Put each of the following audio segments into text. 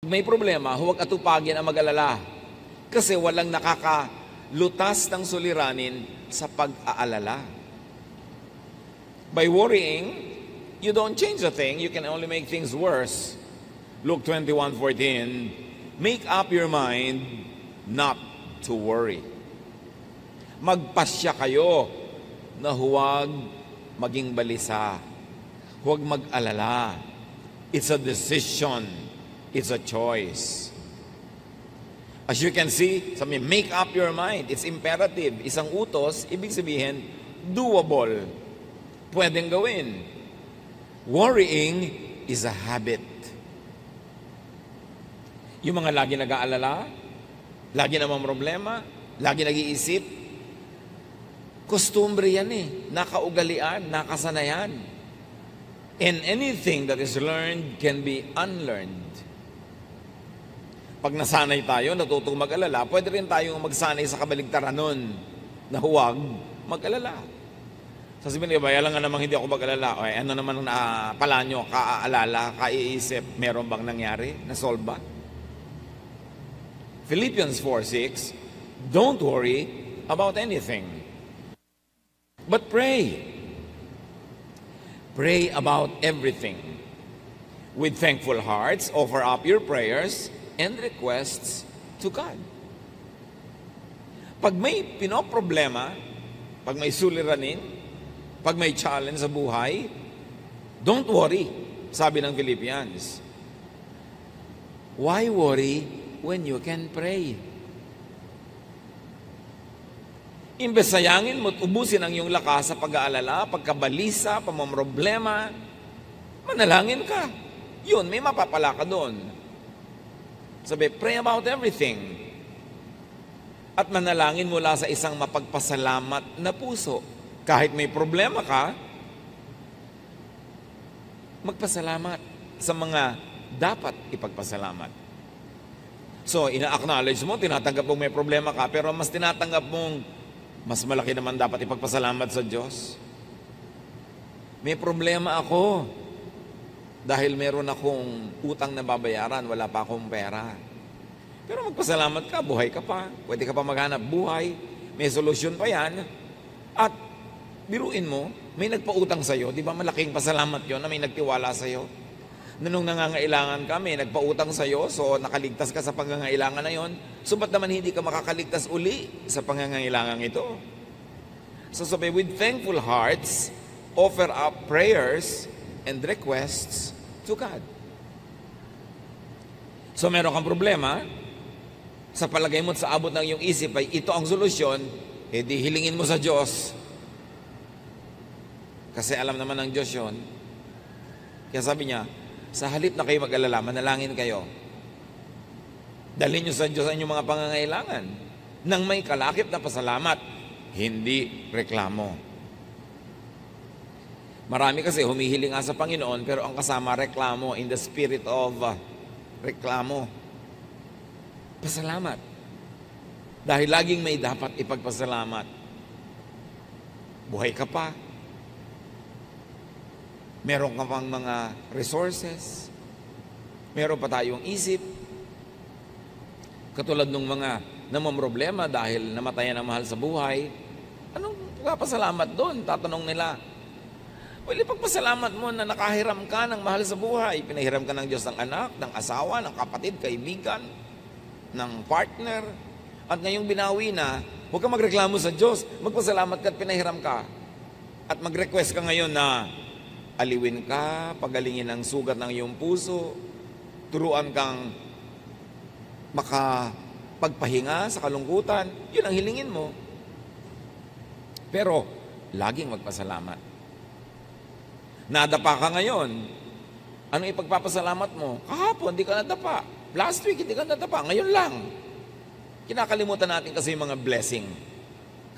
may problema, huwag atupagin ang mag-alala. Kasi walang nakakalutas ng suliranin sa pag-aalala. By worrying, you don't change a thing, you can only make things worse. Luke 21:14, make up your mind not to worry. Magpasya kayo na huwag maging balisa. Huwag mag-alala. It's a decision. It's a choice. As you can see, sabi, make up your mind. It's imperative. Isang utos, ibig sabihin, doable. Pwedeng gawin. Worrying is a habit. Yung mga lagi nag-aalala, lagi namang problema, lagi nag-iisip, kostumbre yan nakaugalian, nakasanayan. And anything that is learned can be unlearned. Pag nasanay tayo, natutong mag-alala, pwede rin tayong magsanay sa kabaligtaran nun na huwag mag-alala. Sasabihin niyo ba, alam nga namang hindi ako mag-alala. O, ano naman pala nyo, kaaalala, kaiisip, meron bang nangyari? Nasolve ba? Philippians 4:6, don't worry about anything. But pray. Pray about everything. With thankful hearts, offer up your prayers and requests to God. Pag may pinoproblema, pag may suliranin, pag may challenge sa buhay, don't worry, sabi ng Philippians. Why worry when you can pray? Imbes sayangin mo at ubusin ang iyong lakas sa pag-aalala, pagkabalisa, pamamroblema, manalangin ka. Yun, may mapapala ka doon. Sabi, pray about everything. At manalangin mula sa isang mapagpasalamat na puso. Kahit may problema ka, magpasalamat sa mga dapat ipagpasalamat. So, ina-acknowledge mo, tinatanggap mong may problema ka, pero mas tinatanggap mong mas malaki naman dapat ipagpasalamat sa Diyos. May problema ako dahil meron akong utang na babayaran, wala pa akong pera. Pero magpasalamat ka, buhay ka pa, pwede ka pa maghanap buhay, may solusyon pa yan. At biruin mo, may nagpautang sa'yo, di ba malaking pasalamat yon na may nagtiwala sa'yo? Nung nangangailangan ka, may nagpautang sa'yo, so nakaligtas ka sa pangangailangan na yon. So ba't naman hindi ka makakaligtas uli sa pangangailangan ito? So sabi, with thankful hearts, offer up prayers and requests to God. So meron kang problema, sa palagay mo at sa abot ng iyong isip ay ito ang solusyon, di hilingin mo sa Diyos. Kasi alam naman ng Diyos yun. Kaya sabi niya, sa halip na kayo mag-alala, manalangin kayo. Dalhin nyo sa Diyos ang inyong mga pangangailangan nang may kalakip na pasalamat, hindi reklamo. Marami kasi humihiling nga sa Panginoon, pero ang kasama reklamo, in the spirit of reklamo. Pasalamat. Dahil laging may dapat ipagpasalamat. Buhay ka pa. Meron ka pang mga resources. Meron pa tayong isip. Katulad ng mga namamroblema dahil namatayan ang mahal sa buhay. Anong pasalamat doon? Tatanong nila. Well, ipagpasalamat mo na nakahiram ka ng mahal sa buhay. Pinahiram ka ng Diyos ng anak, ng asawa, ng kapatid, kaibigan, ng partner. At ngayong binawi na, huwag ka magreklamo sa Diyos. Magpasalamat ka at pinahiram ka. At mag-request ka ngayon na aliwin ka, pagalingin ang sugat ng iyong puso, turuan kang makapagpahinga sa kalungkutan. Yun ang hilingin mo. Pero, laging magpasalamat. Nadapa ka ngayon. Anong ipagpapasalamat mo? Kahapon, di ka nadapa. Last week, hindi ka nadapa. Ngayon lang. Kinakalimutan natin kasi yung mga blessing.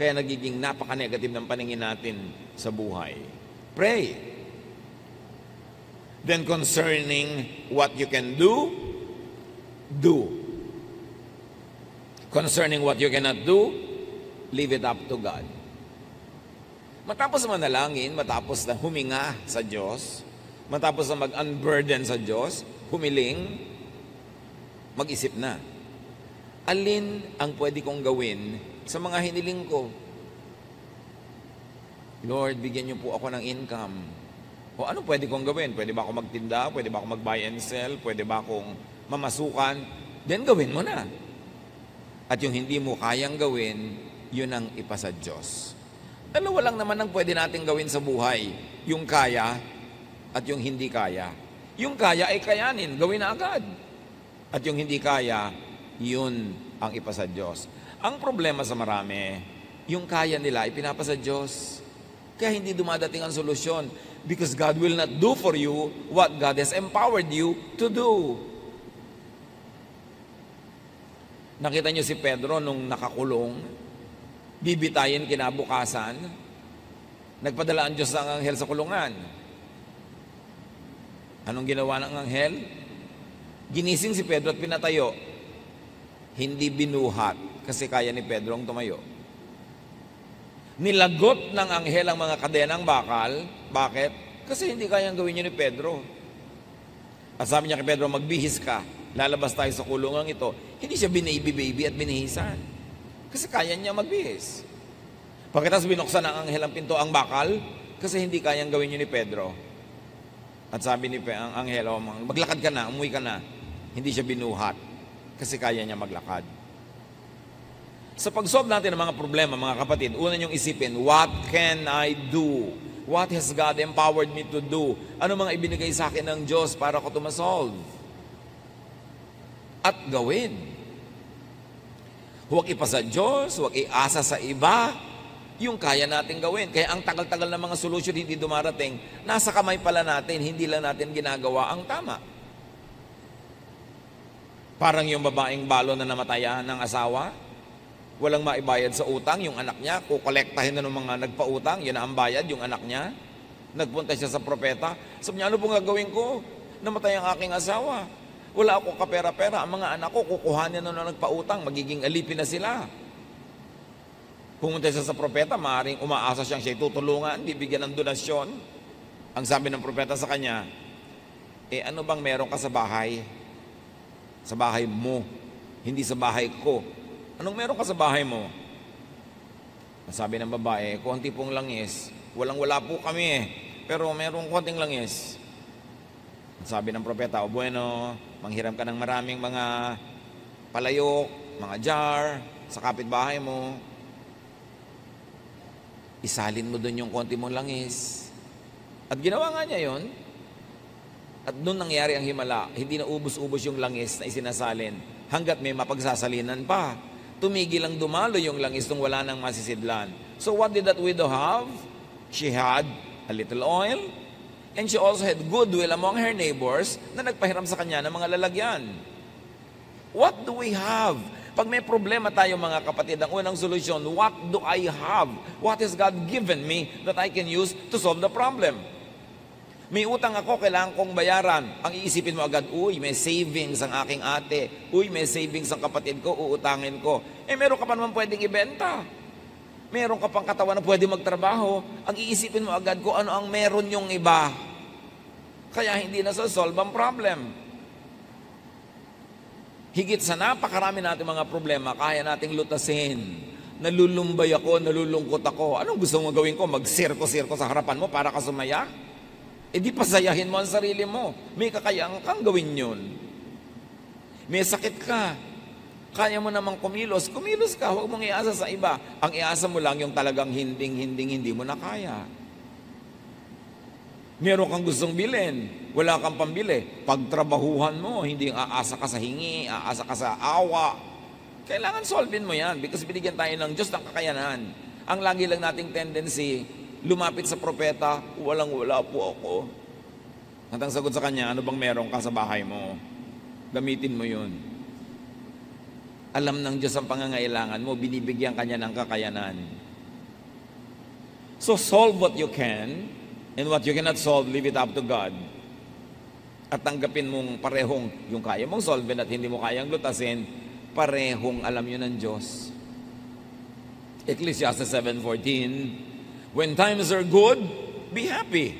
Kaya nagiging napaka-negative ng paningin natin sa buhay. Pray. Then concerning what you can do, do. Concerning what you cannot do, leave it up to God. Matapos manalangin, matapos na huminga sa Diyos, matapos na mag-unburden sa Diyos, humiling, mag-isip na. Alin ang pwede kong gawin sa mga hiniling ko? Lord, bigyan niyo po ako ng income. O ano pwede kong gawin? Pwede ba ako magtinda? Pwede ba ako mag-buy and sell? Pwede ba akong mamasukan? Then gawin mo na. At yung hindi mo kayang gawin, yun ang ipasa Diyos. Dalawa lang naman ang pwede natin gawin sa buhay. Yung kaya at yung hindi kaya. Yung kaya ay kayanin, gawin na agad. At yung hindi kaya, yun ang ipasa Diyos. Ang problema sa marami, yung kaya nila ipinapasa Diyos. Kaya hindi dumadating ang solusyon. Because God will not do for you what God has empowered you to do. Nakita niyo si Pedro nung nakakulong, bibitayin kinabukasan, nagpadala ang Diyos ng anghel sa kulungan. Anong ginawa ng anghel? Ginising si Pedro at pinatayo. Hindi binuhat kasi kaya ni Pedro ang tumayo. Nilagot ng anghel ang mga kadenang bakal. Bakit? Kasi hindi kayang gawin niyo ni Pedro. At sabi niya kay Pedro, magbihis ka. Lalabas tayo sa kulungan ito. Hindi siya binaby-baby at binihisan. Kasi kaya niya magbihis. Pagkatapos binuksan ng anghel ang pinto ang bakal, kasi hindi kayang gawin niyo ni Pedro. At sabi ni ang anghel, maglakad ka na, umuwi ka na. Hindi siya binuhat. Kasi kaya niya maglakad. Sa pag-solve natin ng mga problema, mga kapatid, una niyong isipin, what can I do? What has God empowered me to do? Ano mga ibinigay sa akin ng Diyos para ko tumasolve? At gawin. Huwag ipasa Diyos, huwag iasa sa iba, yung kaya natin gawin. Kaya ang tagal-tagal na mga solusyon hindi dumarating, nasa kamay pala natin, hindi lang natin ginagawa ang tama. Parang yung babaeng balo na namatayan ng asawa, walang maibayad sa utang, yung anak niya, kukolektahin na ng mga nagpautang, yun na ang bayad, yung anak niya. Nagpunta siya sa propeta, sabi niya, ano pong gagawin ko? Namatay ang aking asawa. Wala akong kapera-pera, ang mga anak ko, kukuhanin na nagpautang, magiging alipin na sila. Pumunta siya sa propeta, maaaring umaasa siyang siya tutulungan, bibigyan ng donasyon. Ang sabi ng propeta sa kanya, ano bang meron ka sa bahay? Sa bahay mo, hindi sa bahay ko. Anong meron ka sa bahay mo? Sabi ng babae, konti pong langis. Walang-wala po kami pero merong konting langis. Sabi ng propeta, bueno, manghiram ka ng maraming mga palayok, mga jar, sa kapitbahay mo. Isalin mo doon yung konti mong langis. At ginawa nga niya yon. At doon nangyari ang himala. Hindi na ubos-ubos yung langis na isinasalin hanggat may mapagsasalinan pa. Tumigil ang dumalo yung langis nung wala nang masisidlan. So what did that widow have? She had a little oil, and she also had goodwill among her neighbors na nagpahiram sa kanya ng mga lalagyan. What do we have? Pag may problema tayo mga kapatid, ang unang solusyon, what do I have? What has God given me that I can use to solve the problem? May utang ako, kailangan kong bayaran. Ang iisipin mo agad, uy, may savings ang aking ate. Uy, may savings ang kapatid ko, uutangin ko. Meron ka pa naman pwedeng ibenta. Meron ka pang katawan na pwede magtrabaho. Ang iisipin mo agad kung ano ang meron yung iba. Kaya hindi na solve ang problem. Higit sa napakarami natin mga problema, kaya nating lutasin. Nalulumbay ako, nalulungkot ako. Anong gusto mong gawin ko? Mag-sirko-sirko sa harapan mo para ka sumaya? Di pasayahin mo ang sarili mo. May kakayaan kang gawin yun. May sakit ka. Kaya mo namang kumilos. Kumilos ka, huwag mong iasa sa iba. Ang iasa mo lang yung talagang hindi mo na kaya. Meron kang gustong bilhin, wala kang pambili. Pagtrabahuhan mo, hindi aasa ka sa hingi, aasa ka sa awa. Kailangan solvein mo yan because binigyan tayo ng Diyos ng kakayanan. Ang lagi lang nating tendency, lumapit sa propeta, walang-wala po ako. At ang sagot sa kanya, ano bang meron ka sa bahay mo? Gamitin mo yun. Alam ng Diyos ang pangangailangan mo, binibigyan kanya ng kakayanan. So solve what you can, and what you cannot solve, leave it up to God. At tanggapin mong parehong yung kaya mong solve at hindi mo kayang lutasin, parehong alam yun ng Diyos. Ecclesiastes 7:14, when times are good, be happy.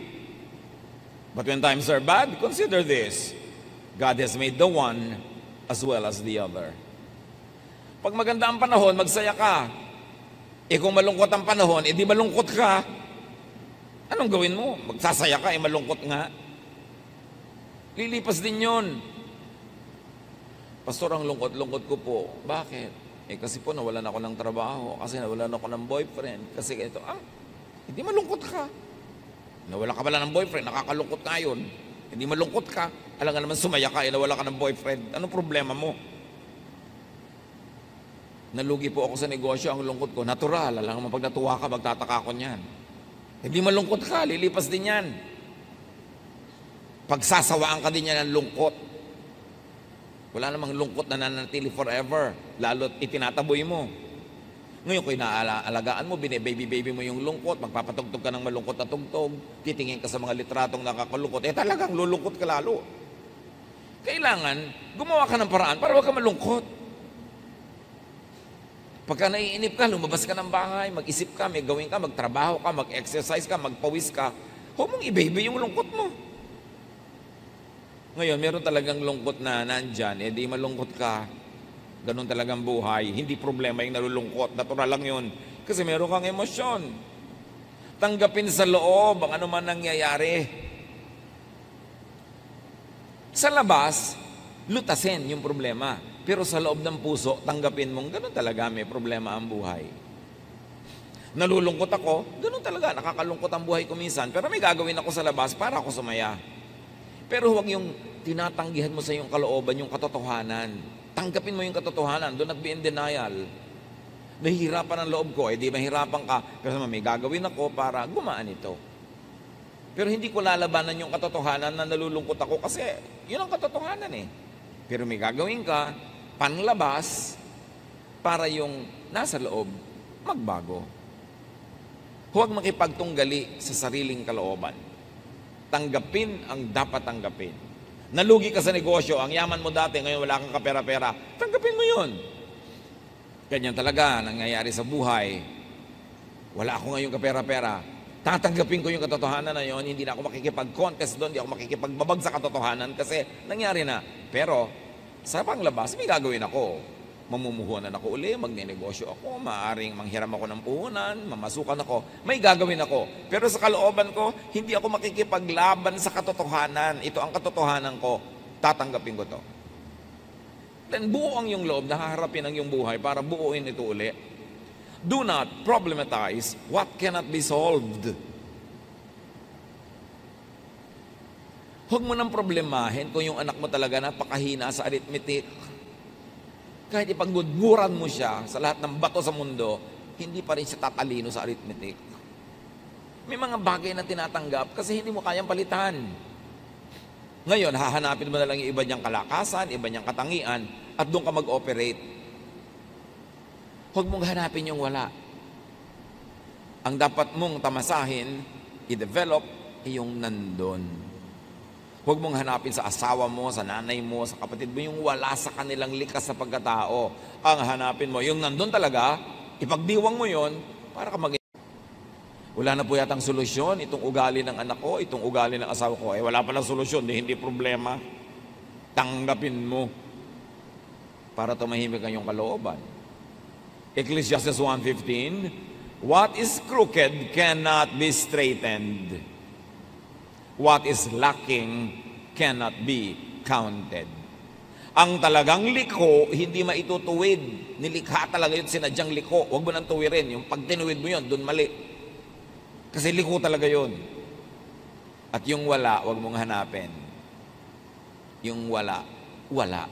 But when times are bad, consider this. God has made the one as well as the other. Pag maganda ang panahon, magsaya ka. Kung malungkot ang panahon, di malungkot ka. Anong gawin mo? Magsasaya ka, malungkot nga. Lilipas din yun. Pastor, ang lungkot-lungkot ko po. Bakit? Kasi po nawalan ako ng trabaho, kasi nawalan ako ng boyfriend, kasi ito, hindi malungkot ka. Nawala ka pala ng boyfriend, nakakalungkot ka yun. Hindi malungkot ka. Alam nga naman sumaya ka, nawala ka ng boyfriend. Anong problema mo? Nalugi po ako sa negosyo, ang lungkot ko. Natural, alam naman pag natuwa ka, magtataka ko niyan. Hindi malungkot ka, lilipas din yan. Pagsasawaan ka din yan ng lungkot. Wala namang lungkot na nananatili forever, lalo't itinataboy mo. Ngayon kung inaalagaan mo, bine-baby-baby mo yung lungkot, magpapatugtog ka ng malungkot na tugtog, titingin ka sa mga litratong nakakalungkot, talagang lulungkot ka lalo. Kailangan, gumawa ka ng paraan para huwag ka malungkot. Pagka naiinip ka, lumabas ka ng bahay, mag-isip ka, may gawin ka, magtrabaho ka, mag-exercise ka, magpawis ka, huwag mong i-baby yung lungkot mo. Ngayon, meron talagang lungkot na nandyan, di malungkot ka, ganun talagang buhay, hindi problema yung nalulungkot, natural lang yun, kasi meron kang emosyon. Tanggapin sa loob ang anuman nangyayari. Sa labas, lutasin yung problema, pero sa loob ng puso, tanggapin mong ganun talaga may problema ang buhay. Nalulungkot ako, ganun talaga, nakakalungkot ang buhay ko minsan, pero may gagawin ako sa labas para ako sumaya. Pero huwag yung tinatanggihan mo sa iyong kalooban, yung katotohanan. Tanggapin mo yung katotohanan. Do not be in denial. Nahihirapan ang loob ko, di mahirapan ka. Pero may gagawin ako para gumaan ito. Pero hindi ko lalabanan yung katotohanan na nalulungkot ako kasi yun ang katotohanan eh. Pero may gagawin ka, panlabas, para yung nasa loob, magbago. Huwag makipagtunggali sa sariling kalooban. Tanggapin ang dapat tanggapin. Nalugi ka sa negosyo, ang yaman mo dati, ngayon wala kang kapera-pera, tanggapin mo yun. Ganyan talaga nangyayari sa buhay. Wala ako ngayon kapera-pera, tatanggapin ko yung katotohanan na yun, hindi na ako makikipag-contest doon, hindi ako makikipagbabag sa katotohanan kasi nangyari na. Pero sa panglabas, may gagawin ako. Mamumuhunan ako uli, magnenegosyo ako, maaaring manghiram ako ng puhunan, mamasukan ako, may gagawin ako. Pero sa kalooban ko, hindi ako makikipaglaban sa katotohanan. Ito ang katotohanan ko, tatanggapin ko to. Then buo ang iyong loob, nahaharapin ang iyong buhay para buuin ito uli. Do not problematize what cannot be solved. Huwag mo nang problemahin kung yung anak mo talaga napakahina sa arithmetic. Kahit ipagmudmuran mo siya sa lahat ng bato sa mundo, hindi pa rin siya tatalino sa arithmetic. May mga bagay na tinatanggap kasi hindi mo kayang palitan. Ngayon, hahanapin mo na lang yung iba niyang kalakasan, iba niyang katangian, at doon ka mag-operate. Huwag mong hanapin yung wala. Ang dapat mong tamasahin, i-develop, yung nandun. Huwag mong hanapin sa asawa mo, sa nanay mo, sa kapatid mo, yung wala sa kanilang likas sa pagkatao. Ang hanapin mo, yung nandun talaga, ipagdiwang mo yon para ka wala na po yatang solusyon, itong ugali ng anak ko, itong ugali ng asawa ko. Wala palang solusyon, hindi problema. Tanggapin mo para tumahimik ang iyong kalooban. Ecclesiastes 1:15, what is crooked cannot be straightened. What is lacking cannot be counted. Ang talagang liko, hindi maitutuwid. Nilikha talaga yun, sinadyang liko. Huwag mo nang tuwirin. Yung pag tinuwid mo yun, dun mali. Kasi liko talaga yun. At yung wala, huwag mong hanapin. Yung wala, wala.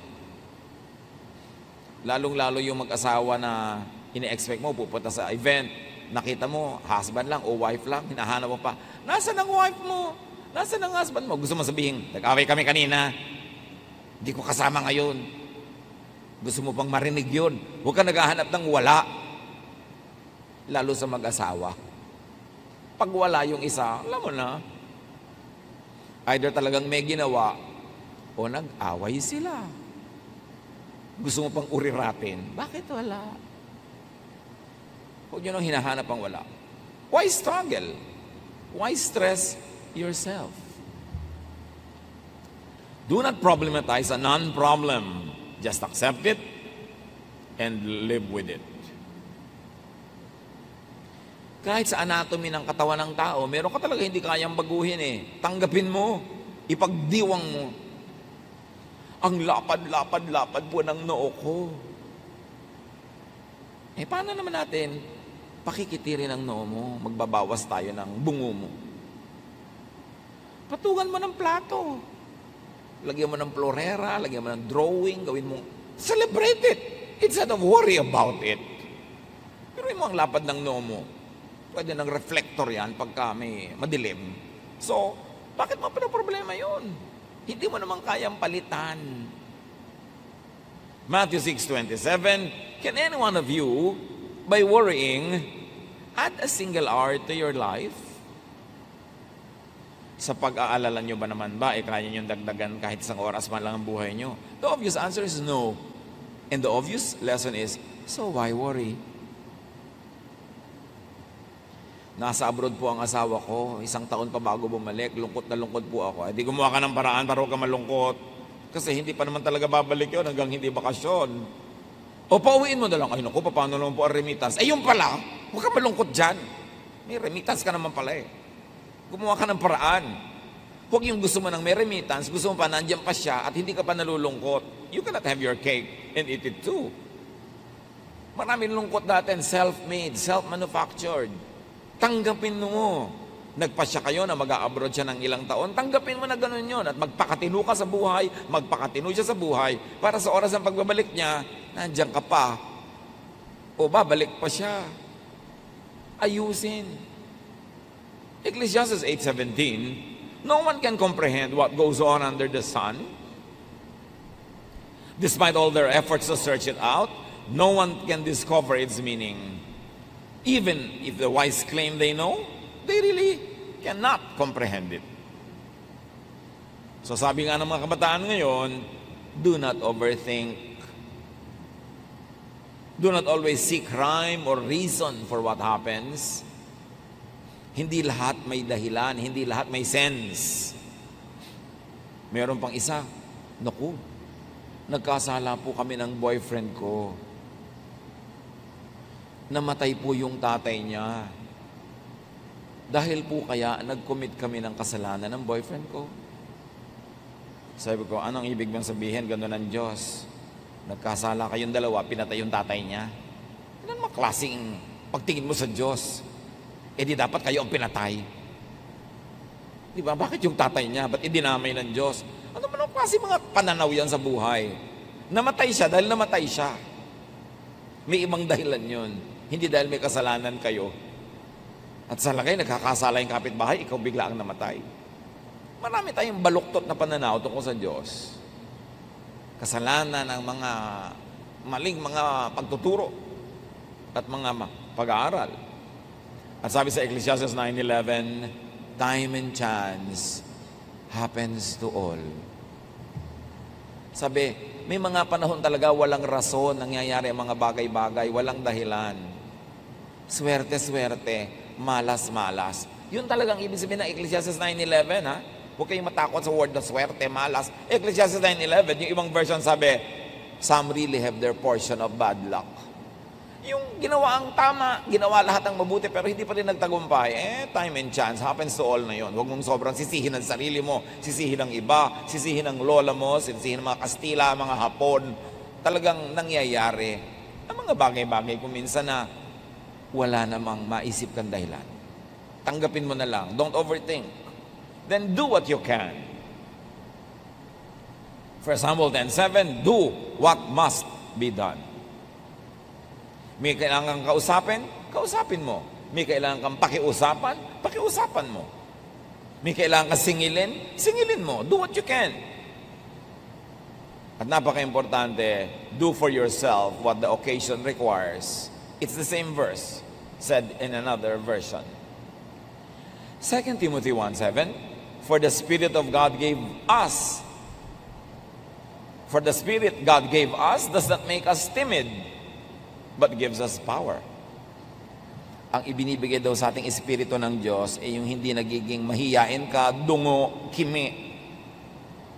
Lalong-lalo yung mag-asawa na ine-expect mo, pupunta sa event, nakita mo, husband lang o wife lang, hinahanap mo pa, nasaan ang wife mo? Nasaan ang husband mo? Gusto mo sabihin, nag-away kami kanina, hindi ko kasama ngayon. Gusto mo pang marinig yun. Huwag ka naghahanap ng wala. Lalo sa mag-asawa. Pag wala yung isa, alam mo na, either talagang may ginawa o nag-away sila. Gusto mo pang uriratin. Bakit wala? Huwag nyo nang hinahanap ang wala. Why struggle? Why stress yourself? Do not problematize a non-problem. Just accept it and live with it. Kahit sa anatomy ng katawan ng tao, meron ka talaga hindi kayang baguhin eh. Tanggapin mo, ipagdiwang mo. Ang lapad-lapad-lapad po ng noo ko. Paano naman natin pakikitirin ang noo mo? Magbabawas tayo ng bungo mo. Patugan mo ng plato. Lagyan mo ng florera, lagyan mo ng drawing, gawin mo. Celebrate it instead of worry about it. Pero mo ang lapad ng noo mo. Pwede ng reflector yan pagka may madilim. So, bakit mo pinaproblema yun? Hindi mo naman kayang palitan. Matthew 6:27, can any one of you, by worrying, add a single hour to your life? Sa pag-aalala nyo ba naman ba, kaya nyo dagdagan kahit isang oras man lang ang buhay nyo? The obvious answer is no. And the obvious lesson is, so why worry? Nasa abroad po ang asawa ko, 1 taon pa bago bumalik, lungkot na lungkot po ako. Di gumawa ka ng paraan para huwag ka malungkot. Kasi hindi pa naman talaga babalik yun hanggang hindi bakasyon. O pauwiin mo na lang, ay naku, paano naman po ang remittance? Yun pala, huwag ka malungkot dyan. May remittance ka naman pala Gumawa ka ng paraan. Huwag yung gusto mo ng may remittance, gusto mo pa nandiyan pa siya at hindi ka pa nalulungkot. You cannot have your cake and eat it too. Maraming lungkot natin, self-made, self-manufactured. Tanggapin mo. Nagpasya kayo na mag-a-abroad siya ng ilang taon, tanggapin mo na ganun yun at magpakatino ka sa buhay, magpakatino siya sa buhay para sa oras ng pagbabalik niya, nandiyan ka pa. O babalik pa siya. Ayusin. Ecclesiastes 8:17, no one can comprehend what goes on under the sun. Despite all their efforts to search it out, no one can discover its meaning. Even if the wise claim they know, they really cannot comprehend it. So sabi nga ng mga kabataan ngayon, do not overthink. Do not always seek rhyme or reason for what happens. Hindi lahat may dahilan, hindi lahat may sense. Meron pang isa, naku, nagkasala po kami ng boyfriend ko. Namatay po yung tatay niya. Dahil po kaya nag-commit kami ng kasalanan ng boyfriend ko. Sabi ko, anong ibig bang sabihin? Gano'n ng Diyos. Nagkasala kayong dalawa, pinatay yung tatay niya. Ano naman klaseng pagtingin mo sa Diyos? Di dapat kayo ang pinatay. Di ba? Bakit yung tatay niya? Ba't idinamay ng Diyos? Ano naman klase mga pananaw yan sa buhay? Namatay siya dahil namatay siya. May ibang dahilan yun. Hindi dahil may kasalanan kayo. At sa lagay, nagkakasala yung kapitbahay, ikaw bigla ang namatay. Marami tayong baluktot na pananaw tungkol sa Diyos. Kasalanan ng mga maling mga pagtuturo at mga pag-aaral. At sabi sa Ecclesiastes 9:11, time and chance happens to all. Sabi, may mga panahon talaga walang rason nangyayari ang mga bagay-bagay, walang dahilan. Swerte-swerte, malas-malas. Yun talagang ibig sabihin ng Ecclesiastes 9:11, ha? Huwag kayong matakot sa word na swerte, malas. Ecclesiastes 9:11, yung ibang version sabi, some really have their portion of bad luck. Yung ginawa ang tama, ginawa lahat ng mabuti, pero hindi pa rin nagtagumpay, time and chance, happens to all na yun. Huwag mong sobrang sisihin ang sarili mo, sisihin ang iba, sisihin ang lola mo, sisihin ang mga Kastila, mga Hapon. Talagang nangyayari ang mga bagay-bagay kung minsan na wala namang maisip kang dahilan. Tanggapin mo na lang. Don't overthink. Then do what you can. 1 Samuel 10:7, do what must be done. May kailangan kang kausapin mo. May kailangan kang pakiusapan mo. May kailangan kang singilin mo. Do what you can. At napaka-importante, do for yourself what the occasion requires. It's the same verse, said in another version. 2 Timothy 1:7, for the Spirit God gave us does not make us timid, but gives us power. Ang ibinibigay daw sa ating Espiritu ng Diyos ay yung hindi nagiging mahiyain ka, dungo, kimi.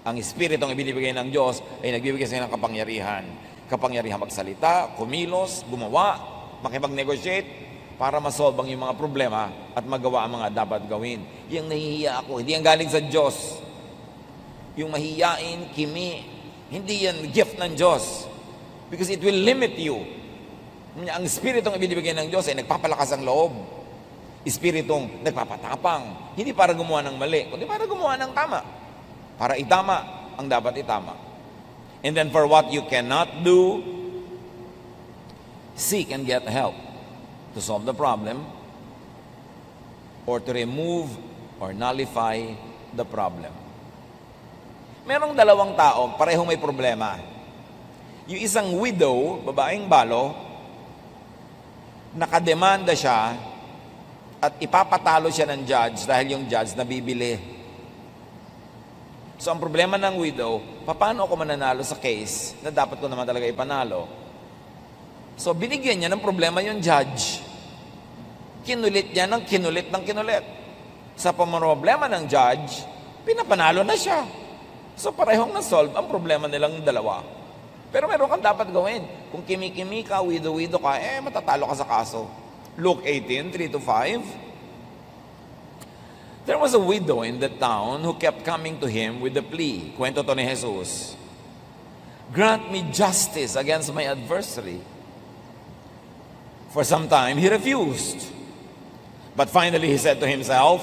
Ang Espiritu ang ibinibigay ng Diyos ay nagbibigay sa ng kapangyarihan. Kapangyarihan magsalita, kumilos, gumawa, makipag-negotiate para masolve ang iyong mga problema at magawa ang mga dapat gawin. Yung nahihiya ako, hindi yan galing sa Diyos. Yung mahihiyain, kimi, hindi yan gift ng Diyos. Because it will limit you. Ang Espiritong ibinibigay ng Diyos ay nagpapalakas ang loob. Espiritong nagpapatapang. Hindi para gumawa ng mali, kundi para gumawa ng tama. Para itama ang dapat itama. And then for what you cannot do, seek and get help to solve the problem or to remove or nullify the problem. Merong dalawang tao, parehong may problema. Yung isang widow, babaeng balo, nakademanda siya at ipapatalo siya ng judge dahil yung judge nabibili. So ang problema ng widow, paano ako mananalo sa case na dapat ko naman talaga ipanalo? So binigyan niya ng problema yung judge. Kinulit niya ng kinulit. Sa problema ng judge, pinapanalo na siya. So parehong na-solve ang problema nilang dalawa. Pero meron kang dapat gawin. Kung kimi-kimi ka, widow ka, matatalo ka sa kaso. Luke 18:3-5. There was a widow in the town who kept coming to him with the plea. Kwento to ni Jesus. Grant me justice against my adversary. For some time, he refused. But finally, he said to himself,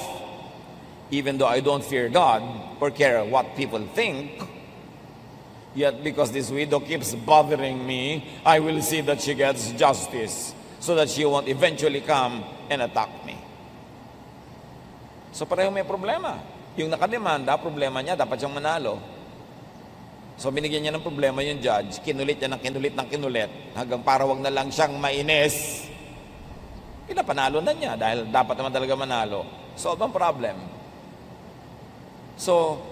even though I don't fear God or care what people think, yet because this widow keeps bothering me, I will see that she gets justice so that she won't eventually come and attack me. So pareho may problema. Yung nakademanda, problema niya, dapat siyang manalo. So binigyan niya ng problema yung judge, kinulit niya ng kinulit, hanggang para wag na lang siyang mainis. Pinapanalo na niya dahil dapat naman talaga manalo. Solve ang problem. So,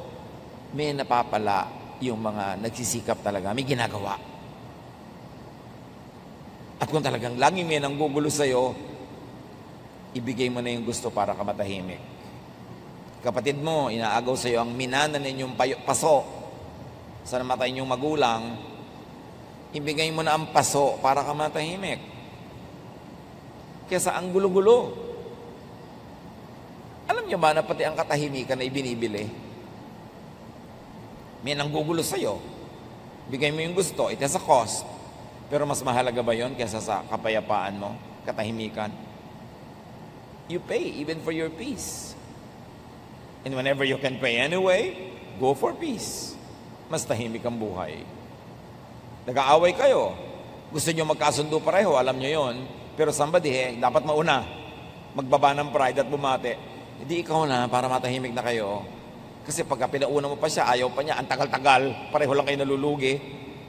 may napapala yung mga nagsisikap talaga, may ginagawa. At kung talagang laging may nanggugulo sa'yo, ibigay mo na yung gusto para ka matahimik. Kapatid mo, inaagaw sa iyo ang minana ninyong paso sa namatay ninyong magulang, ibigay mo na ang paso para ka matahimik. Kesa ang gulo-gulo. Alam niyo ba na pati ang katahimikan na ibinibili? May nanggugulo sa iyo. Bigay mo yung gusto, it has a cost. Pero mas mahalaga ba yon kesa sa kapayapaan mo, katahimikan? You pay even for your peace. And whenever you can pay anyway, go for peace. Mas tahimik ang buhay. Nag-aaway kayo. Gusto nyo magkasundo pareho, alam nyo yon. Pero somebody, dapat mauna. Magbaba ng pride at bumate. Hindi ikaw na para matahimik na kayo. Kasi pagka pinauna mo pa siya, ayaw pa niya, ang tagal-tagal, pareho lang kayo nalulugi.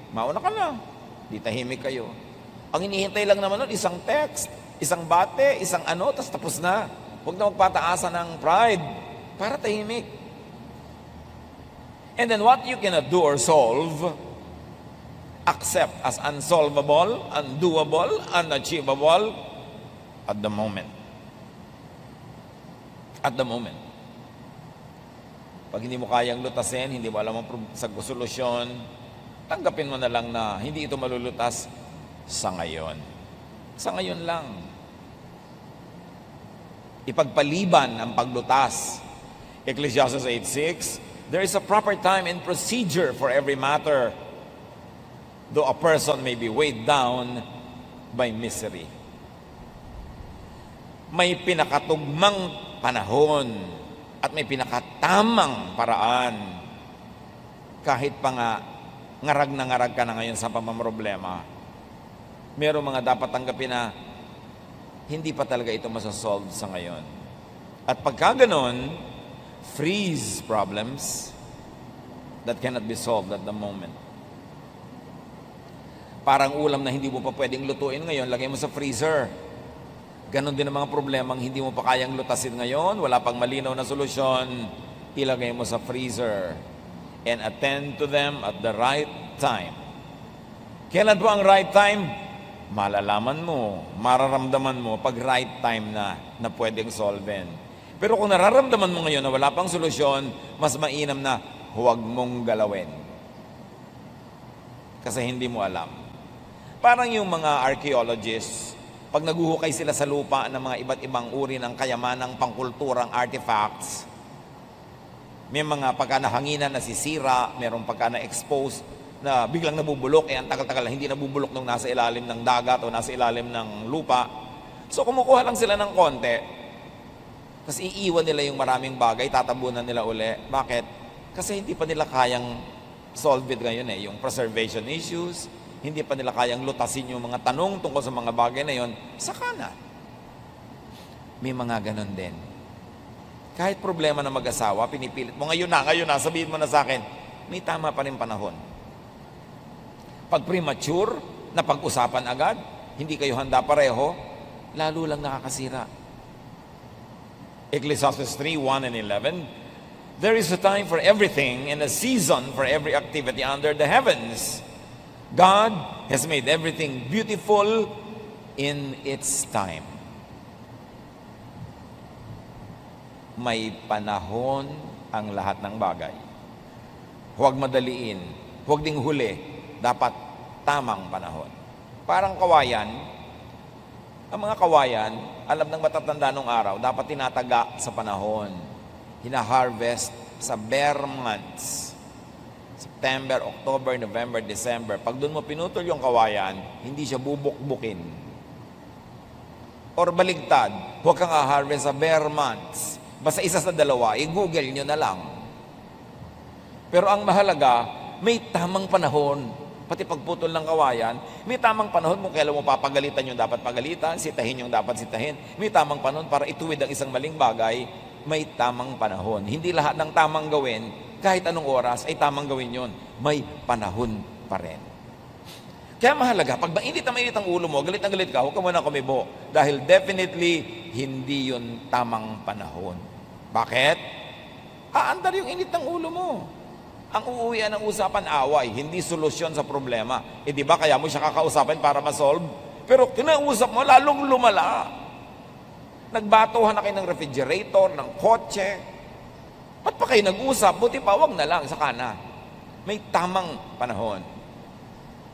Mauna ka na. Di tahimik kayo. Ang hinihintay lang naman nun, isang text, isang bate, isang tapos na. Huwag na magpataasan ng pride. Para tahimik. And then what you cannot do or solve, accept as unsolvable, undoable, unachievable at the moment. At the moment. Pag hindi mo kayang lutasin, hindi mo alam ang solusyon, tanggapin mo na lang na hindi ito malulutas sa ngayon. Sa ngayon lang. Ipagpaliban ang paglutas. Ecclesiastes 8:6, there is a proper time and procedure for every matter, though a person may be weighed down by misery. May pinakatugmang panahon at may pinakatamang paraan. Kahit pa nga ngarag na ngarag ka na ngayon sa pamamroblema, merong mga dapat tanggapin na hindi pa talaga ito masasolve sa ngayon. At pagka ganon, freeze problems that cannot be solved at the moment. Parang ulam na hindi mo pa pwedeng lutuin ngayon, lagay mo sa freezer. Ganon din ang mga problemang hindi mo pa kayang lutasin ngayon, wala pang malinaw na solusyon, ilagay mo sa freezer. And attend to them at the right time. Kailan po ang right time? Malalaman mo, mararamdaman mo pag right time na pwedeng solven. Pero kung nararamdaman mo ngayon na wala pang solusyon, mas mainam na huwag mong galawin. Kasi hindi mo alam. Parang yung mga archaeologists, pag naguhukay sila sa lupa ng mga iba't ibang uri ng kayamanang pangkulturang artifacts, may mga pagka nahanginan na sisira, mayroong pagka na-expose na biglang nabubulok, ang tagal-tagal hindi nabubulok nung nasa ilalim ng dagat o nasa ilalim ng lupa. So kumukuha lang sila ng konti, tapos iiwan nila yung maraming bagay, tatabunan nila uli. Bakit? Kasi hindi pa nila kayang solve it ngayon yung preservation issues, hindi pa nila kayang lutasin yung mga tanong tungkol sa mga bagay na yon, saka na. May mga ganon din. Kahit problema na mag-asawa, pinipilit mo, ngayon na, sabihin mo na sa akin, may tama pa rin panahon. Pag premature, na pag-usapan agad, hindi kayo handa pareho, lalo lang nakakasira. Ecclesiastes 3:1 and 11, there is a time for everything and a season for every activity under the heavens. God has made everything beautiful in its time. May panahon ang lahat ng bagay. Huwag madaliin, huwag ding huli, dapat tamang panahon. Parang kawayan, ang mga kawayan, alam ng matatanda nung araw, dapat tinataga sa panahon. Hina-harvest sa bare months. September, October, November, December. Pag doon mo pinutol yung kawayan, hindi siya bubukbukin. Or baligtad, huwag kang harvest sa bare months. Basta isa sa dalawa, i-google nyo na lang. Pero ang mahalaga, may tamang panahon. Pati pagputol ng kawayan, may tamang panahon kung kailan mo papagalitan yung dapat pagalitan, sitahin yung dapat sitahin. May tamang panahon para ituwid ang isang maling bagay, may tamang panahon. Hindi lahat ng tamang gawin, kahit anong oras, ay tamang gawin yon. May panahon pa rin. Kaya mahalaga, pag mainit ang ulo mo, galit na galit ka, huwag ka muna kumibo. Dahil definitely, hindi yun tamang panahon. Bakit? Aandar yung init ng ulo mo. Ang uuwian ng usapan, away, hindi solusyon sa problema. Di ba kaya mo siya kakausapin para ma-solve? Pero kinausap mo, lalong lumala. Nagbatuhan na kayo ng refrigerator, ng kotse. Ba't pa kayo nag-usap? Buti pa, wag na lang, saka na. May tamang panahon.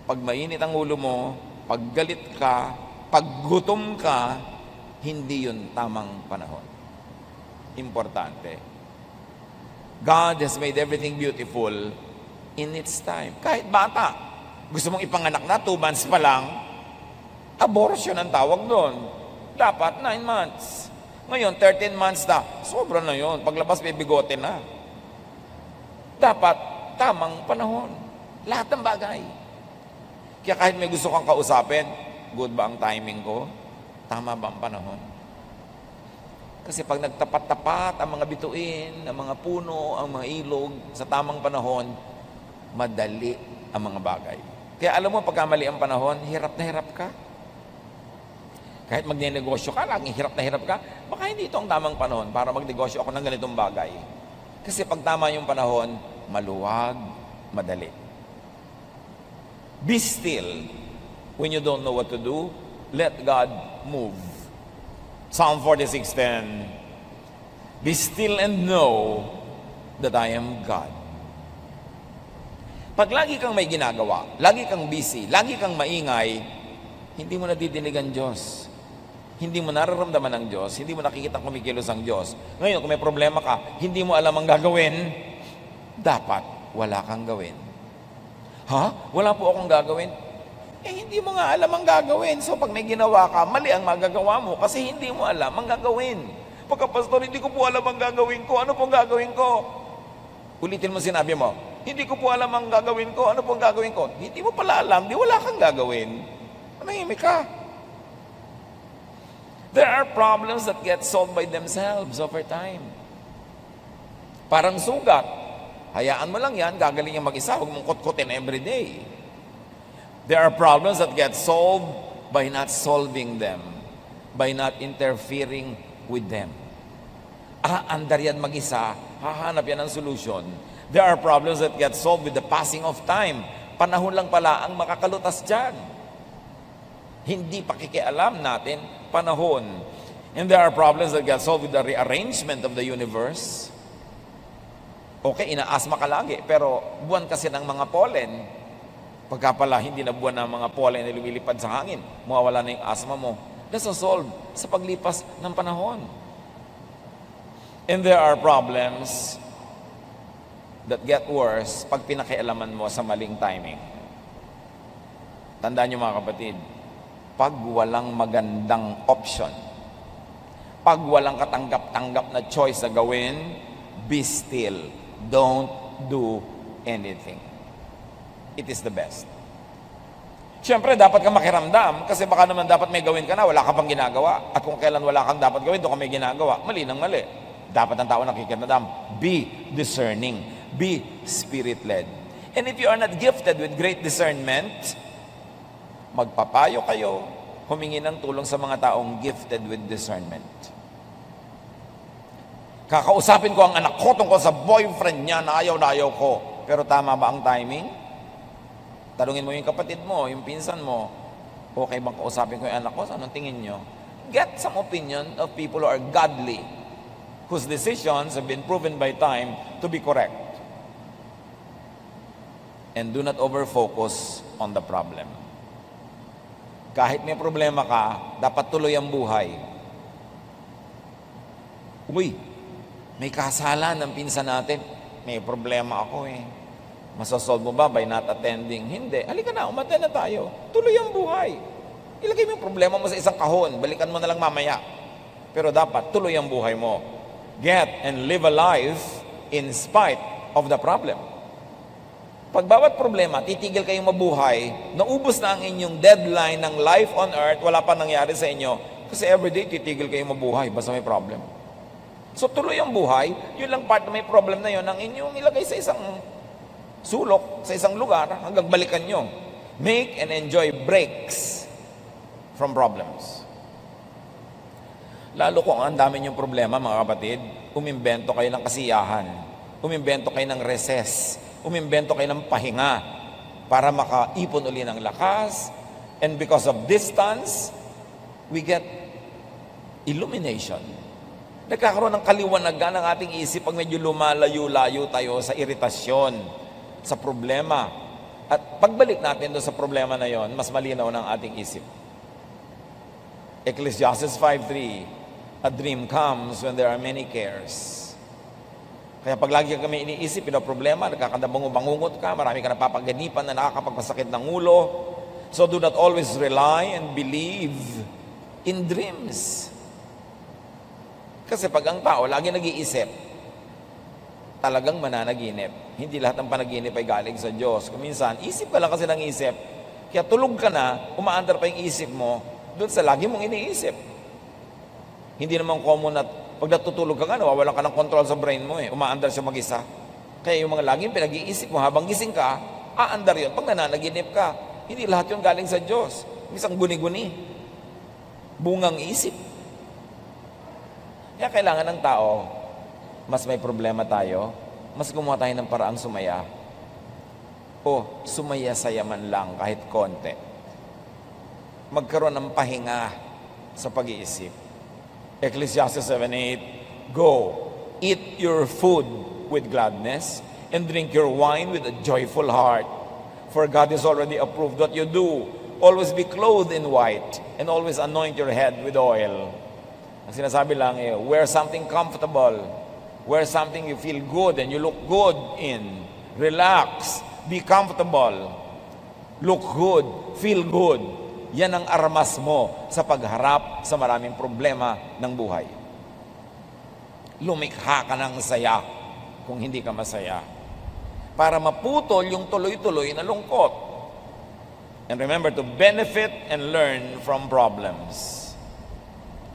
Pag mainit ang ulo mo, pag galit ka, pag gutom ka, hindi yun tamang panahon. Importante. God has made everything beautiful in its time. Kahit bata, gusto mong ipanganak na, 2 months pa lang, abortion ang tawag doon. Dapat 9 months. Ngayon, 13 months na, sobra na yun. Paglabas, may bigote na. Dapat tamang panahon. Lahat ng bagay. Kaya kahit may gusto kang kausapin, good ba ang timing ko? Tama ba ang panahon? Kasi pag nagtapat-tapat ang mga bituin, ang mga puno, ang mga ilog, sa tamang panahon, madali ang mga bagay. Kaya alam mo, pagka mali ang panahon, hirap na hirap ka. Kahit magne-negosyo ka, laging hirap na hirap ka, baka hindi ito ang tamang panahon para magnegosyo ako ng ganitong bagay. Kasi pag tama yung panahon, maluwag, madali. Be still when you don't know what to do. Let God move. Psalm 46:10. Be still and know that I am God. Pag lagi kang may ginagawa, lagi kang busy, lagi kang maingay, hindi mo nadidinig ang Diyos. Hindi mo nararamdaman ang Diyos, hindi mo nakikita kumikilos ang Diyos. Ngayon, kung may problema ka, hindi mo alam ang gagawin, dapat wala kang gawin. Ha? Wala po akong gagawin? Hindi mo nga alam ang gagawin. So pag may ginawa ka, mali ang magagawa mo kasi hindi mo alam ang gagawin. Pagka, pastor, hindi ko po alam ang gagawin ko. Ano pong gagawin ko? Ulitin mo sinabi mo, hindi ko po alam ang gagawin ko. Ano pong gagawin ko? Hindi mo pala alam, di wala kang gagawin. Manahimik ka. There are problems that get solved by themselves over time. Parang sugat. Hayaan mo lang yan, gagaling yung mag-isa, huwag mong kutkutin every day. There are problems that get solved by not solving them, by not interfering with them. Andar yan mag-isa, hahanap yan ng solution. There are problems that get solved with the passing of time. Panahon lang pala ang makakalutas dyan. Hindi pakikialam natin, panahon. And there are problems that get solved with the rearrangement of the universe. Okay, inaasma ka lagi, pero buwan kasi ng mga pollen. Pagka pala hindi na buwan ng mga pollen na lumilipad sa hangin, mawawala na yung asma mo. Nasosolve sa paglipas ng panahon. And there are problems that get worse pag pinakialaman mo sa maling timing. Tandaan niyo mga kapatid, pag walang magandang option, pag walang katanggap-tanggap na choice na gawin, be still. Don't do anything. It is the best. Siyempre, dapat ka makiramdam kasi baka naman dapat may gawin ka na, wala ka pang ginagawa. At kung kailan wala kang dapat gawin, doon ka may ginagawa. Mali ng mali. Dapat ang tao nakikiramdam. Be discerning. Be spirit-led. And if you are not gifted with great discernment, magpapayo kayo, humingi ng tulong sa mga taong gifted with discernment. Kakausapin ko ang anak ko tungkol sa boyfriend niya na ayaw ko. Pero tama ba ang timing? Tanungin mo yung kapatid mo, yung pinsan mo, okay bang kausapin ko yung anak ko? Anong tingin nyo? Get some opinion of people who are godly, whose decisions have been proven by time to be correct. And do not over-focus on the problem. Kahit may problema ka, dapat tuloy ang buhay. Uy, may kasalan ng pinsan natin. May problema ako eh. Masasolve mo ba by not attending? Hindi. Halika na, umattend na tayo. Tuloy ang buhay. Ilagay mo yung problema mo sa isang kahon. Balikan mo na lang mamaya. Pero dapat, tuloy ang buhay mo. Get and live a life in spite of the problem. Pag bawat problema, titigil kayong mabuhay, naubos na ang inyong deadline ng life on earth, wala pa nangyari sa inyo. Kasi everyday, titigil kayong mabuhay, basta may problem. So tuloy ang buhay, yun lang part na may problem na yun, ang inyong ilagay sa isang sulok, sa isang lugar, hanggang balikan nyo. Make and enjoy breaks from problems. Lalo kung ang dami nyong problema, mga kapatid, umimbento kayo ng kasiyahan, umimbento kayo ng recess, umimbento kayo ng pahinga para makaipon uli ng lakas. And because of distance, we get illumination. Nagkakaroon ng kaliwanagan ng ating isip pag medyo lumalayo-layo tayo sa iritasyon, sa problema. At pagbalik natin doon sa problema na yon, mas malinaw ng ating isip. Ecclesiastes 5:3, a dream comes when there are many cares. Kaya pag lagi kami iniisip, problema, nagkakabangungot ka, marami ka napapaganipan na nakakapagpasakit ng ulo. So do not always rely and believe in dreams. Kasi pag ang tao lagi nag-iisip, talagang mananaginip. Hindi lahat ng panaginip ay galing sa Diyos. Kung minsan, isip ka lang kasi ng isip, kaya tulog ka na, umaandar pa yung isip mo, doon sa lagi mong iniisip. Hindi naman common at pag natutulog ka nga, nawawalan ka ng control sa brain mo eh. Umaandar siya mag-isa. Kaya yung mga laging pinag-iisip mo, habang gising ka, aandar yun. Pag nananaginip ka, hindi lahat yun galing sa Diyos. Isang guni-guni. Bungang isip. Kaya kailangan ng tao, mas may problema tayo, mas gumawa tayo ng paraang sumaya. O sumaya-saya man lang kahit konti. Magkaroon ng pahinga sa pag-iisip. Ecclesiastes 7:8, go, eat your food with gladness and drink your wine with a joyful heart. For God has already approved what you do. Always be clothed in white and always anoint your head with oil. Ang sinasabi lang wear something comfortable. Wear something you feel good and you look good in. Relax. Be comfortable. Look good. Feel good. Yan ang armas mo sa pagharap sa maraming problema ng buhay. Lumikha ka ng saya kung hindi ka masaya. Para maputol yung tuloy-tuloy na lungkot. And remember to benefit and learn from problems.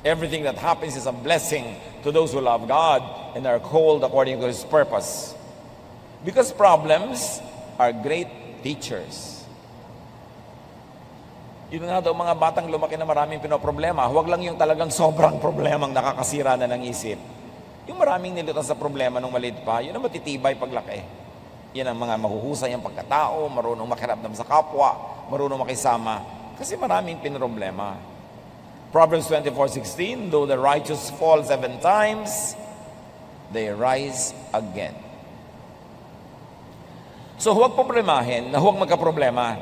Everything that happens is a blessing to those who love God and are called according to His purpose. Because problems are great teachers. Yun nga daw mga batang lumaki na maraming pinoproblema. Huwag lang yung talagang sobrang problemang nakakasira na ng isip. Yung maraming nilutan sa problema nung maliit pa, yun ang matitibay paglaki. Yan ang mga mahuhusay ang pagkatao, marunong makiramdam sa kapwa, marunong makisama. Kasi maraming pinoproblema. Proverbs 24:16, though the righteous fall 7 times, they rise again. So huwag problemahin na huwag magka-problema.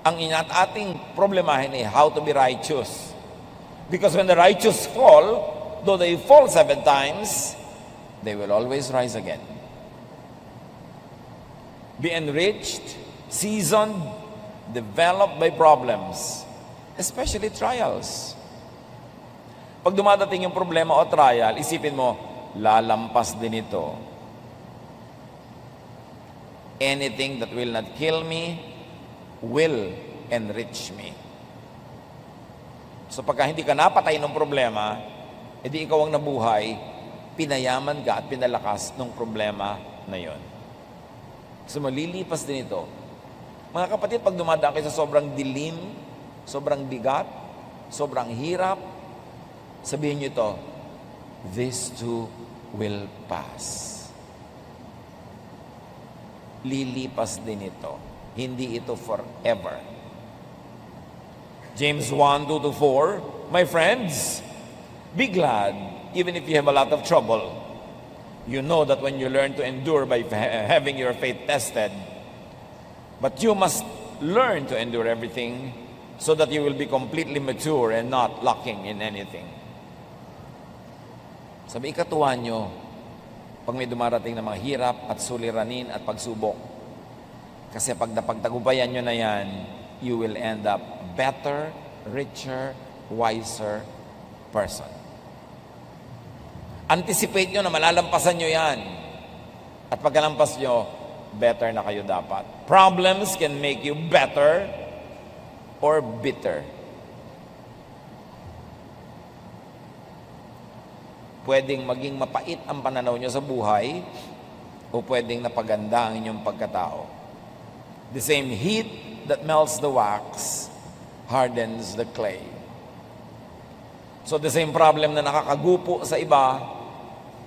Ang ating problemahin ay how to be righteous. Because when the righteous fall, though they fall 7 times, they will always rise again. Be enriched, seasoned, developed by problems, especially trials. Pag dumadating yung problema o trial, isipin mo, lalampas din ito. Anything that will not kill me will enrich me. So pagka hindi ka napatay ng problema, edi ikaw ang nabuhay, pinayaman ka at pinalakas ng problema na yon. So malilipas din ito. Mga kapatid, pag dumadaan kayo sa sobrang dilim, sobrang bigat, sobrang hirap, sabihin nyo ito, this too will pass. Lilipas din ito. Hindi ito forever. James 1:2-4, my friends, be glad even if you have a lot of trouble. You know that when you learn to endure by having your faith tested, but you must learn to endure everything so that you will be completely mature and not lacking in anything. Sabi ikatuwa nyo, pag may dumarating na mga hirap at suliranin at pagsubok, kasi pag napagtagumpayan nyo na yan, you will end up better, richer, wiser person. Anticipate nyo na malalampasan nyo yan. At pagkalampas nyo, better na kayo dapat. Problems can make you better or bitter. Pwedeng maging mapait ang pananaw nyo sa buhay o pwedeng napaganda ang inyong pagkatao. The same heat that melts the wax hardens the clay. So the same problem na nakakagupo sa iba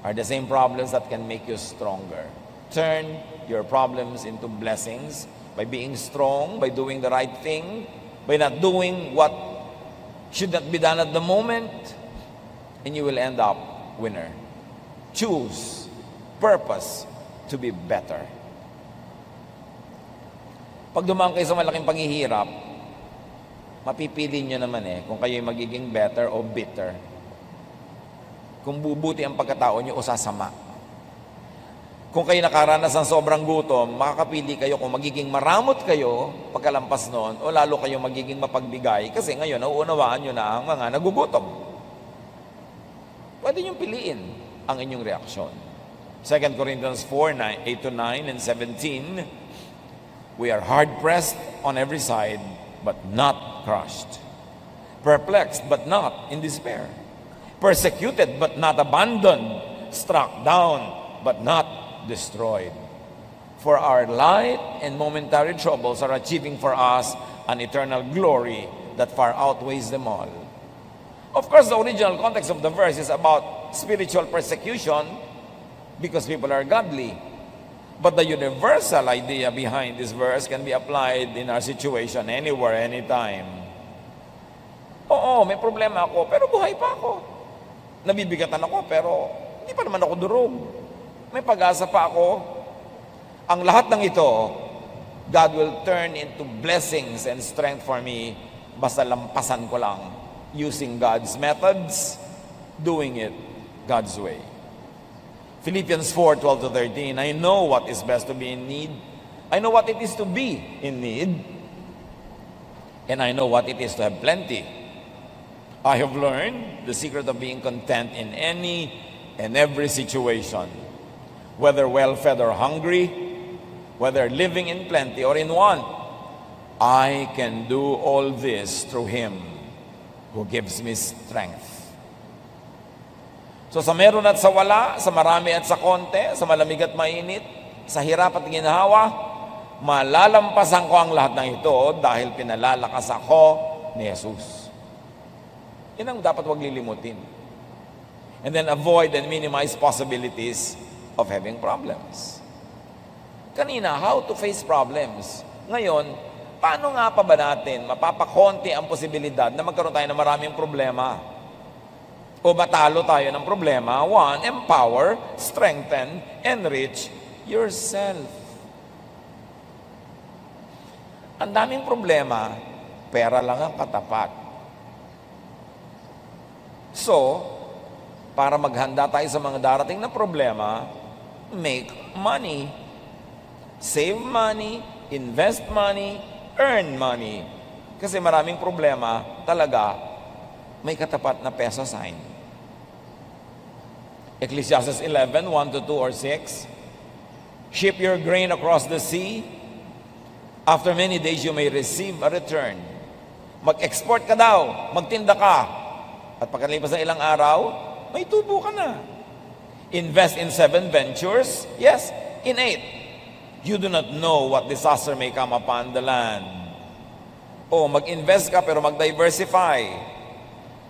are the same problems that can make you stronger. Turn your problems into blessings by being strong, by doing the right thing, by not doing what should not be done at the moment, and you will end up winner. Choose purpose to be better. Pag dumaan kayo sa malaking paghihirap, mapipili nyo naman kung kayo magiging better o bitter. Kung bubuti ang pagkatao nyo o sasama. Kung kayo nakaranas ng sobrang gutom, makakapili kayo kung magiging maramot kayo pagkalampas noon o lalo kayo magiging mapagbigay kasi ngayon nauunawaan nyo na ang mga nagugutom. Pwede nyo piliin ang inyong reaksyon. 2 Corinthians 4, 8-9 and 17, we are hard-pressed on every side, but not crushed. Perplexed, but not in despair. Persecuted, but not abandoned. Struck down, but not destroyed. For our light and momentary troubles are achieving for us an eternal glory that far outweighs them all. Of course, the original context of the verse is about spiritual persecution because people are godly. But the universal idea behind this verse can be applied in our situation anywhere, anytime. Oo, may problema ako, pero buhay pa ako. Nabibigatan ako, pero hindi pa naman ako durog. May pag-asa pa ako. Ang lahat ng ito, God will turn into blessings and strength for me basta lampasan ko lang using God's methods, doing it God's way. Philippians 4:12-13, I know what is best to be in need. I know what it is to be in need. And I know what it is to have plenty. I have learned the secret of being content in any and every situation, whether well-fed or hungry, whether living in plenty or in want. I can do all this through Him who gives me strength. So sa meron at sa wala, sa marami at sa konti, sa malamig at mainit, sa hirap at ginhawa, malalampasan ko ang lahat ng ito dahil pinalalakas ako ni Jesus. Yan ang dapat wag lilimutin. And then avoid and minimize possibilities of having problems. Kanina, how to face problems. Ngayon, paano nga pa ba natin mapapakonti ang posibilidad na magkaroon tayo ng maraming problema? O matalo tayo ng problema? 1, empower, strengthen, enrich yourself. Ang daming problema, pera lang ang katapat. So, para maghanda tayo sa mga darating na problema, make money. Save money, invest money, earn money. Kasi maraming problema, talaga, may katapat na peso sign. Ecclesiastes 11, 1-2 or 6. Ship your grain across the sea. After many days, you may receive a return. Mag-export ka daw, magtinda ka. At pagkalipas ng ilang araw, may tubo ka na. Invest in 7 ventures. Yes, in 8. You do not know what disaster may come upon the land. O mag-invest ka pero mag-diversify.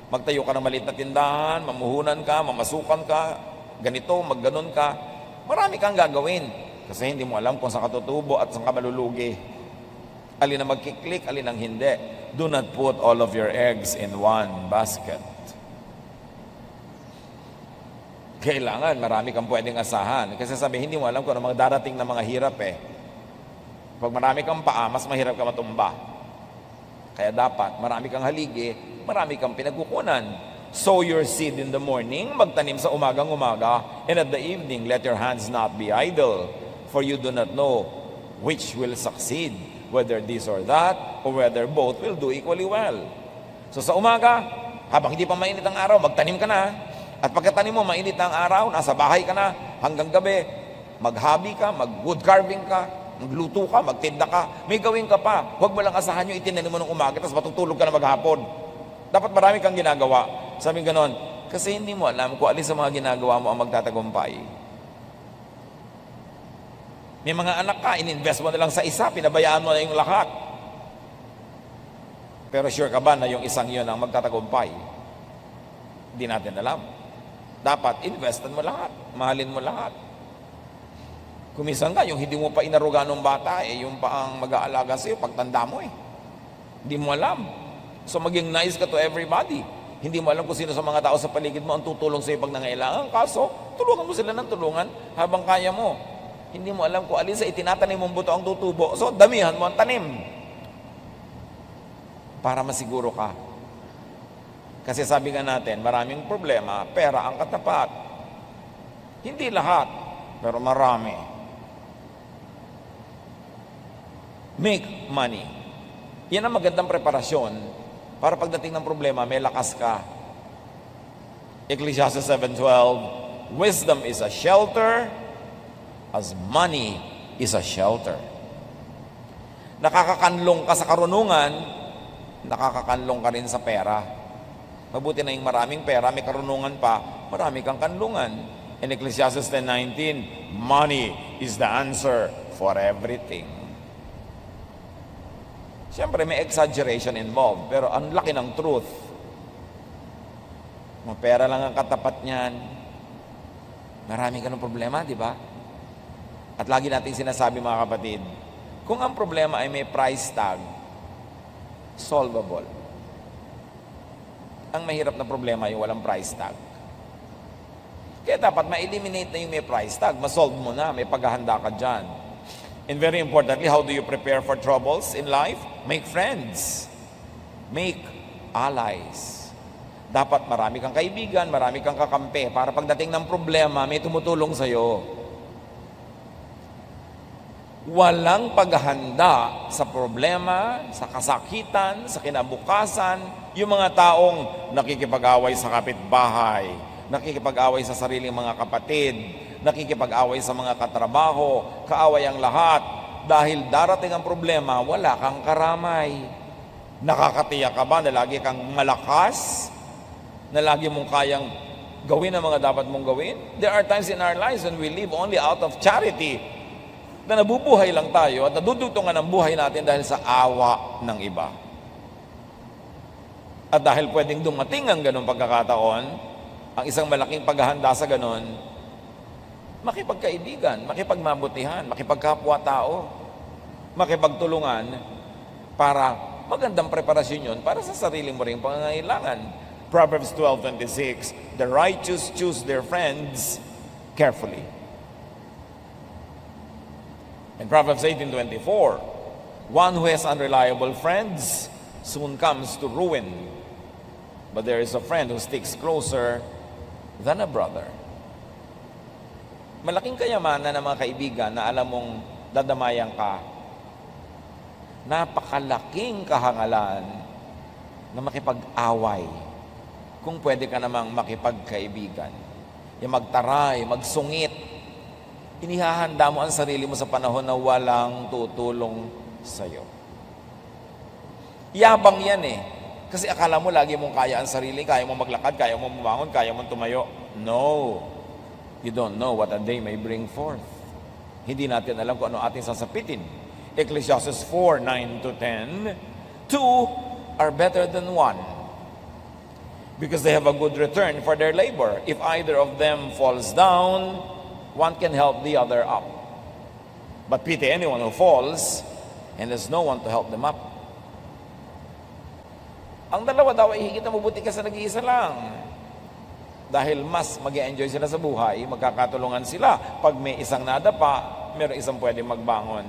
Magtayo ka ng maliit na tindahan, mamuhunan ka, mamasukan ka, ganito, magganon ka. Marami kang gagawin kasi hindi mo alam kung saan ka tutubo at saan ka malulugi. Alin ang magkiklik, alin ang hindi. Do not put all of your eggs in one basket. Kailangan, marami kang pwedeng asahan. Kasi sabi, hindi mo alam kung ano mga darating na mga hirap eh. Pag marami kang paa, mas mahirap ka matumba. Kaya dapat, marami kang haligi, marami kang pinagkukunan. Sow your seed in the morning, magtanim sa umagang-umaga, and at the evening, let your hands not be idle, for you do not know which will succeed, whether this or that, or whether both will do equally well. So sa umaga, habang hindi pa mainit ang araw, magtanim ka na. At pagkatanim mo, mainit na ang araw, nasa bahay ka na, hanggang gabi, mag-hobby ka, mag-wood carving ka, magluto ka, magtinda ka, may gawin ka pa. Huwag mo lang asahan yung itinanim mo ng umaga, tapos matutulog ka na maghapon. Dapat marami kang ginagawa. Sabi ganon, kasi hindi mo alam kung alin sa mga ginagawa mo ang magtatagumpay. May mga anak ka, in-invest mo na lang sa isa, pinabayaan mo na yung lahat. Pero sure ka ba na yung isang yun ang magtatagumpay? Hindi natin alam. Dapat, investan mo lahat. Mahalin mo lahat. Kumisan ka, yung hindi mo pa inaruga ng bata, yung pa ang mag-aalaga sa'yo, pagtanda mo eh. Hindi mo alam. So maging nice ka to everybody. Hindi mo alam kung sino sa mga tao sa paligid mo ang tutulong sa'yo pag nangailangan. Kaso, tulungan mo sila ng tulungan habang kaya mo. Hindi mo alam kung alin sa itinatanim mong buto ang tutubo. So, damihan mo ang tanim. Para masiguro ka. Kasi sabi nga natin, maraming problema, pera ang katapat. Hindi lahat, pero marami. Make money. Yan ang magandang preparasyon para pagdating ng problema, may lakas ka. Ecclesiastes 7:12, wisdom is a shelter as money is a shelter. Nakakakanlong ka sa karunungan, nakakakanlong ka rin sa pera. Mabuti na yung maraming pera, may karunungan pa, marami kang kanlungan. In Ecclesiastes 10:19, money is the answer for everything. Siyempre, may exaggeration involved, pero ang laki ng truth. Mga pera lang ang katapat niyan. Marami ka ng problema, di ba? At lagi natin sinasabi mga kapatid, kung ang problema ay may price tag, solvable. Ang mahirap na problema yung walang price tag. Kaya dapat ma-eliminate na yung may price tag. Ma-solve mo na, may paghahanda ka dyan. And very importantly, how do you prepare for troubles in life? Make friends. Make allies. Dapat marami kang kaibigan, marami kang kakampi para pagdating ng problema, may tumutulong sa'yo. Walang paghahanda sa problema, sa kasakitan, sa kinabukasan, yung mga taong nakikipag-away sa kapitbahay, nakikipag-away sa sariling mga kapatid, nakikipag-away sa mga katrabaho, kaaway ang lahat. Dahil darating ang problema, wala kang karamay. Nakakatiyak ka ba na lagi kang malakas? Na lagi mong kayang gawin ang mga dapat mong gawin? There are times in our lives when we live only out of charity, na nabubuhay lang tayo at nadudugtungan ang buhay natin dahil sa awa ng iba. At dahil pwedeng dumating ang ganong pagkakataon, ang isang malaking paghahanda sa ganon, makipagkaibigan, makipagmabutihan, makipagkapwa-tao, makipagtulungan para magandang preparasyon yun para sa sarili mo rin pangangailangan. Proverbs 12:26, the righteous choose their friends carefully. In Proverbs 18:24, One who has unreliable friends soon comes to ruin. But there is a friend who sticks closer than a brother. Malaking kayamanan ng mga kaibigan na alam mong dadamayan ka. Napakalaking kahangalan na makipag-away kung pwede ka namang makipagkaibigan. Yung magtaray, magsungit. Inihahanda mo ang sarili mo sa panahon na walang tutulong sa'yo. Yabang yan eh. Kasi akala mo lagi mong kaya ang sarili, kaya mo maglakad, kaya mo bumangon, kaya mo tumayo. No. You don't know what a day may bring forth. Hindi natin alam kung ano ating sasapitin. Ecclesiastes 4:9-10, two are better than one, because they have a good return for their labor. If either of them falls down, one can help the other up. But pity anyone who falls, and there's no one to help them up. Ang dalawa daw ay higit na mabuti ka sa nag-iisa lang. Dahil mas mag-enjoy sila sa buhay, magkakatulungan sila. Pag may isang nadapa, meron isang pwede magbangon.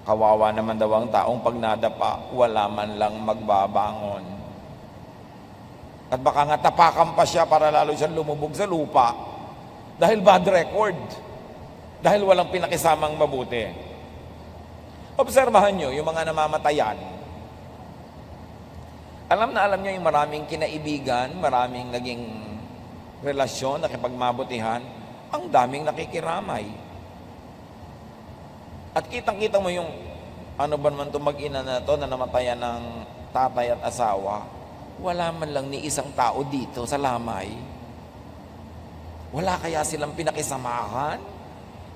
Kawawa naman daw ang taong pag nadapa, wala man lang magbabangon. At baka nga tapakan pa siya para lalo siyang lumubog sa lupa. Dahil bad record. Dahil walang pinakisamang mabuti. Obserbahan nyo yung mga namamatayan. Alam na alam nyo yung maraming kinaibigan, maraming naging relasyon, nakipagmabutihan, ang daming nakikiramay. At kitang-kita mo yung ano ba naman itong mag-ina na to na namatayan ng tatay at asawa, wala man lang ni isang tao dito sa lamay. Wala kaya silang pinakisamahan?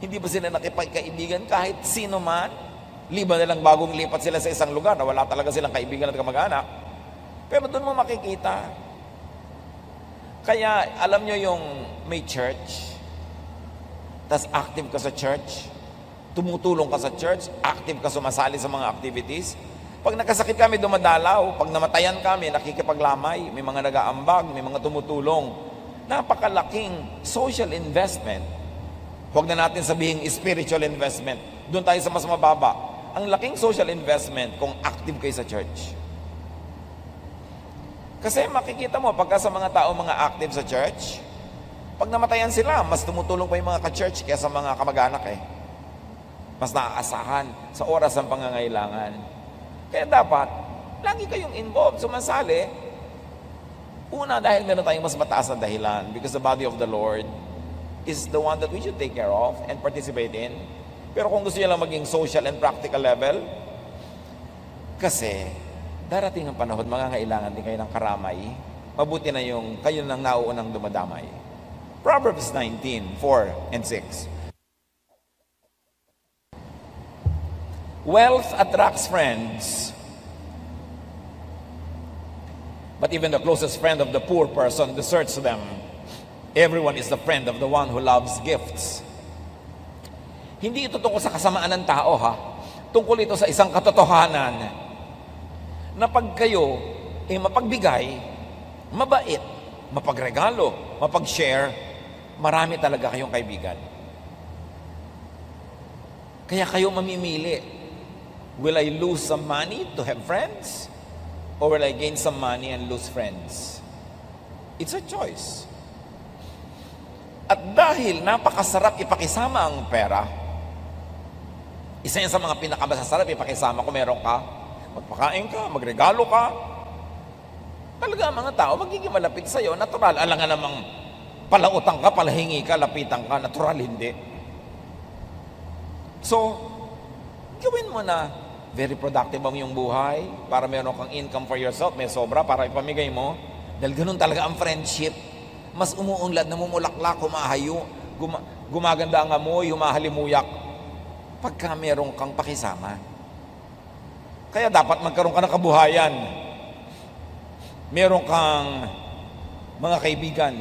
Hindi ba sila nakipagkaibigan kahit sino man? Liba na lang bagong lipat sila sa isang lugar na wala talaga silang kaibigan at kamag-anak. Pero doon mo makikita. Kaya alam nyo yung may church, tas active ka sa church, tumutulong ka sa church, active ka sumasali sa mga activities. Pag nakasakit kami, dumadalaw. Pag namatayan kami, nakikipaglamay. May mga nag-aambag, may mga tumutulong. Napakalaking social investment. Huwag na natin sabihin spiritual investment. Doon tayo sa mas mababa. Ang laking social investment kung active kayo sa church. Kasi makikita mo, pagka sa mga tao mga active sa church, pag namatayan sila, mas tumutulong pa yung mga ka-church kaysa mga kamag-anak eh. Mas naaasahan sa oras ng pangangailangan. Kaya dapat, lagi kayong involved, sumasali. Una, dahil meron tayong mas mataas na dahilan, because the body of the Lord is the one that we should take care of and participate in. Pero kung gusto nyo lang maging social and practical level, kasi darating ang panahon, mangangailangan din kayo ng karamay. Mabuti na yung kayo nang nauunang dumadamay. Proverbs 19:4 and 6. Wealth attracts friends, but even the closest friend of the poor person deserts them. Everyone is the friend of the one who loves gifts. Hindi ito tungkol sa kasamaan ng tao, ha? Tungkol ito sa isang katotohanan na pag kayo mapagbigay, mabait, mapagregalo, mapag-share, marami talaga kayong kaibigan. Kaya kayo mamimili. Will I lose some money to have friends? Or will I gain some money and lose friends? It's a choice. At dahil napakasarap ipakisama ang pera, isa yan sa mga pinakamasasarap ipakisama kung meron ka, magpakain ka, magregalo ka. Talaga ang mga tao magiging malapit sa'yo. Natural. Alam nga namang palautang ka, palahingi ka, lapitan ka. Natural, hindi. So, gawin mo na very productive ang iyong buhay para meron kang income for yourself, may sobra para ipamigay mo. Dahil ganun talaga ang friendship. Mas umuunlad, namumulaklak, humahayo, gumaganda ang amoy, humahalimuyak pagka meron kang pakisama. Kaya dapat magkaroon ka ng kabuhayan. Meron kang mga kaibigan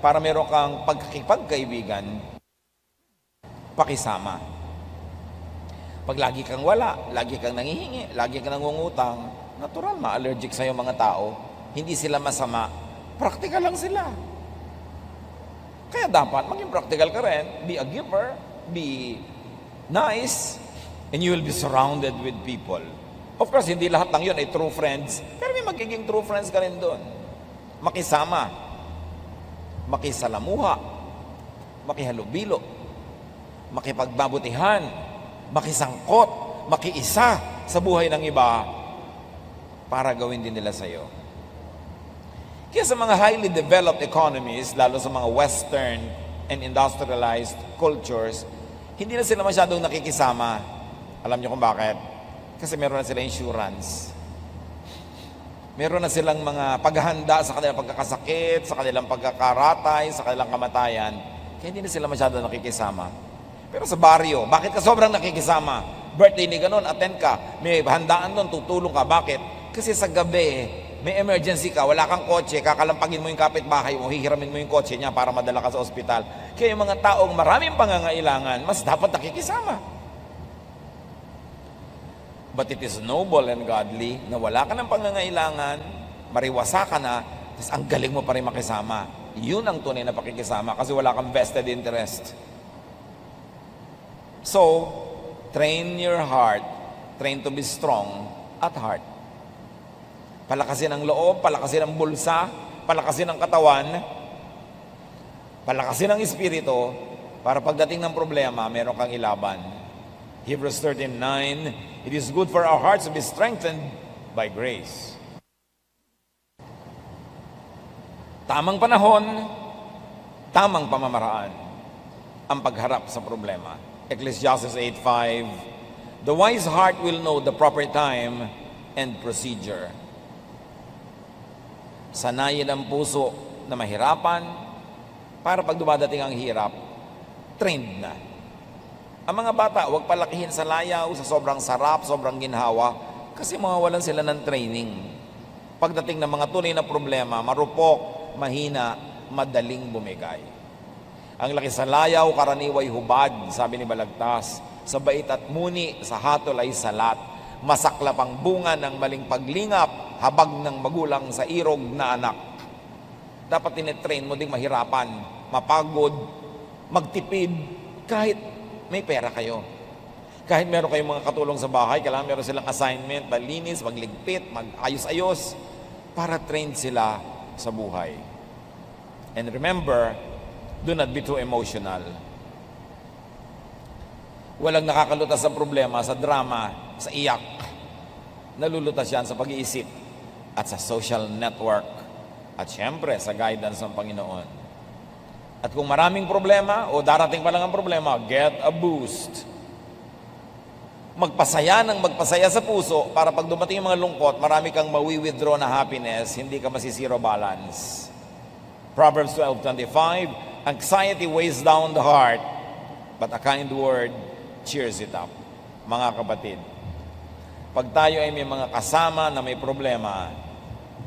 para meron kang pagkikipagkaibigan, pakisama. Pag lagi kang wala, lagi kang nangihingi, lagi kang nangungutang, natural, ma-allergic sa'yo mga tao. Hindi sila masama. Practical lang sila. Kaya dapat maging practical ka rin. Be a giver, be nice, And you will be surrounded with people. Of course, hindi lahat lang yun ay true friends, pero may magiging true friends ka rin doon. Makisama, makisalamuha, makihalubilo, makipagbabutihan, makisangkot, makiisa sa buhay ng iba para gawin din nila sa iyo. Kaya sa mga highly developed economies, lalo sa mga Western and industrialized cultures, hindi na sila masyadong nakikisama. Alam niyo kung bakit? Kasi meron na sila insurance. Meron na silang mga paghahanda sa kanilang pagkakasakit, sa kanilang pagkakaratay, sa kanilang kamatayan. Kaya hindi na sila masyadong nakikisama. Pero sa baryo, bakit ka sobrang nakikisama? Birthday ni ganun, attend ka. May handaan doon, tutulong ka. Bakit? Kasi sa gabi, may emergency ka, wala kang kotse, kakalampagin mo yung kapitbahay mo, hihiramin mo yung kotse niya para madala ka sa ospital. Kaya yung mga taong maraming pangangailangan, mas dapat nakikisama. But it is noble and godly na wala ka ng pangangailangan, mariwasa ka na, tapos ang galing mo pa rin makisama. Yun ang tunay na pakikisama kasi wala kang vested interest. So, train your heart, train to be strong at heart. Palakasin ang loob, palakasin ang bulsa, palakasin ang katawan, palakasin ang espiritu, para pagdating ng problema, meron kang ilaban. Hebrews 13:9, it is good for our hearts to be strengthened by grace. Tamang panahon, tamang pamamaraan ang pagharap sa problema. Ecclesiastes 8:5, the wise heart will know the proper time and procedure. Sanayin ang puso na mahirapan para pag dumadating ang hirap, trained na. Ang mga bata, huwag palakihin sa layaw, sa sobrang sarap, sobrang ginhawa, kasi mawawalan sila ng training. Pagdating ng mga tunay na problema, marupok, mahina, madaling bumigay. Ang laki sa layaw, karaniway hubad, sabi ni Balagtas. Sa bait at muni, sa hatol ay salat. Masaklap ang bunga ng maling paglingap, habag ng magulang sa irog na anak. Dapat tinetrain mo ding mahirapan, mapagod, magtipid, kahit may pera kayo. Kahit meron kayong mga katulong sa bahay, kailangan meron silang assignment, malinis, magligpit, mag-ayos-ayos, para train sila sa buhay. And remember, do not be too emotional. Walang nakakalutas sa problema, sa drama, sa iyak. Nalulutas yan sa pag-iisip at sa social network at syempre sa guidance ng Panginoon. At kung maraming problema o darating pa lang ang problema, get a boost. Magpasaya ng magpasaya sa puso para pag dumating yung mga lungkot, marami kang mawi-withdraw na happiness, hindi ka masisiro balance. Proverbs 12:25, anxiety weighs down the heart, but a kind word cheers it up. Mga kapatid, pag tayo ay may mga kasama na may problema,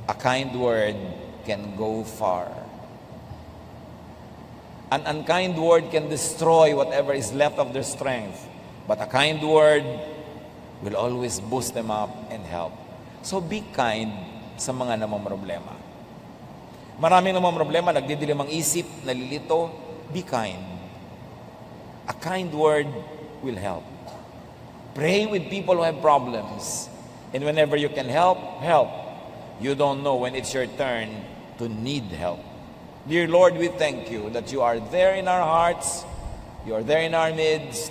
a kind word can go far. An unkind word can destroy whatever is left of their strength, but a kind word will always boost them up and help. So be kind sa mga namang problema. Maraming namang problema, nagdidilim ang isip, nalilito, be kind. A kind word will help. Pray with people who have problems. And whenever you can help, help. You don't know when it's your turn to need help. Dear Lord, we thank you that you are there in our hearts, you are there in our midst,